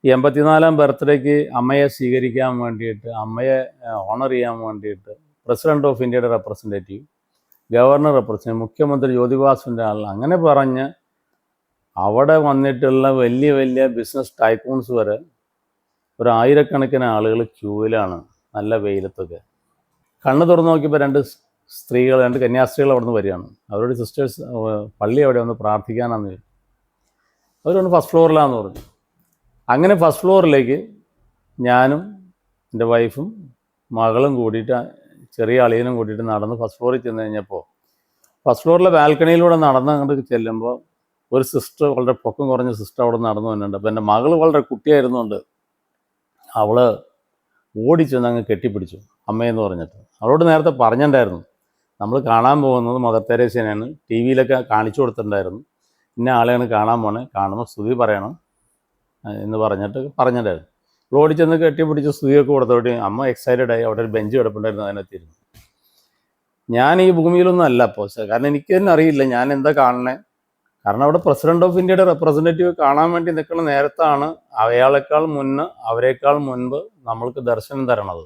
ഈ 84-ാം ബർത്ത്ഡേക്ക് അമ്മയെ സ്വീകരിക്കാൻ വേണ്ടിയിട്ട്, അമ്മയെ ഓണർ ചെയ്യാൻ വേണ്ടിയിട്ട് പ്രസിഡന്റ് ഓഫ് ഇന്ത്യയുടെ റെപ്രസെൻറ്റേറ്റീവ്, ഗവർണർ റെപ്രസെൻറ്റേറ്റീവ്, മുഖ്യമന്ത്രി ജ്യോതിബാസുവിൻ്റെ ആൾ അങ്ങനെ പറഞ്ഞ് അവിടെ വന്നിട്ടുള്ള വലിയ വലിയ ബിസിനസ് ടൈക്കൂൺസ് വരെ ഒരു ആയിരക്കണക്കിന് ആളുകൾ ക്യൂവിലാണ്, നല്ല വെയിലത്തൊക്കെ. കണ്ണ് തുറന്ന് നോക്കിയപ്പോൾ രണ്ട് കന്യാസ്ത്രീകൾ അവിടെ നിന്ന് വരികയാണ്. അവരോട് സിസ്റ്റേഴ്സ് പള്ളി അവിടെ ഒന്ന് പ്രാർത്ഥിക്കാനാന്ന് ചോദിച്ചു. അവരൊന്ന് ഫസ്റ്റ് ഫ്ലോറിലാന്ന് പറഞ്ഞു. അങ്ങനെ ഫസ്റ്റ് ഫ്ലോറിലേക്ക് ഞാനും എൻ്റെ വൈഫും മകളും കൂടിയിട്ട്, ചെറിയ അളിയനും കൂടിയിട്ട് നടന്ന് ഫസ്റ്റ് ഫ്ലോറിൽ ചെന്ന് കഴിഞ്ഞപ്പോൾ ഫസ്റ്റ് ഫ്ലോറിലെ ബാൽക്കണിയിലൂടെ നടന്ന് അങ്ങോട്ട് ചെല്ലുമ്പോൾ ഒരു സിസ്റ്റർ, വളരെ പൊക്കം കുറഞ്ഞ സിസ്റ്റർ അവിടെ നടന്നു വന്നിട്ടുണ്ട്. അപ്പോൾ എൻ്റെ മകൾ വളരെ കുട്ടിയായിരുന്നുകൊണ്ട് അവൾ ഓടിച്ചെന്ന് അങ്ങ് കെട്ടിപ്പിടിച്ചു അമ്മയെന്ന് പറഞ്ഞിട്ട്. അവളോട് നേരത്തെ പറഞ്ഞിട്ടുണ്ടായിരുന്നു നമ്മൾ കാണാൻ പോകുന്നത് മദർ തെരേസയാണ്, ടി വിയിലൊക്കെ കാണിച്ചു കൊടുത്തിട്ടുണ്ടായിരുന്നു, ഇന്ന ആളെയാണ് കാണാൻ പോണേ, കാണുമ്പോൾ സ്തുതി പറയണം എന്ന് പറഞ്ഞിട്ടുണ്ടായിരുന്നു. ഓടിച്ചെന്ന് കെട്ടിപ്പിടിച്ച് സ്തുതിയൊക്കെ കൊടുത്തോട്ട് അമ്മ എക്സൈറ്റഡായി. അവിടെ ഒരു ബെഞ്ച് കിടപ്പുണ്ടായിരുന്നു, അതിനകത്തിരുന്നു. ഞാൻ ഈ ഭൂമിയിലൊന്നും അല്ല അപ്പോൾ, കാരണം എനിക്ക് തന്നെ അറിയില്ല ഞാൻ എന്താ കാണണേ. കാരണം അവിടെ പ്രസിഡന്റ് ഓഫ് ഇന്ത്യയുടെ റെപ്രസെൻറ്റേറ്റീവ് കാണാൻ വേണ്ടി നിൽക്കുന്ന നേരത്താണ് അവരേക്കാൾ മുൻപ് നമ്മൾക്ക് ദർശനം തരണത്.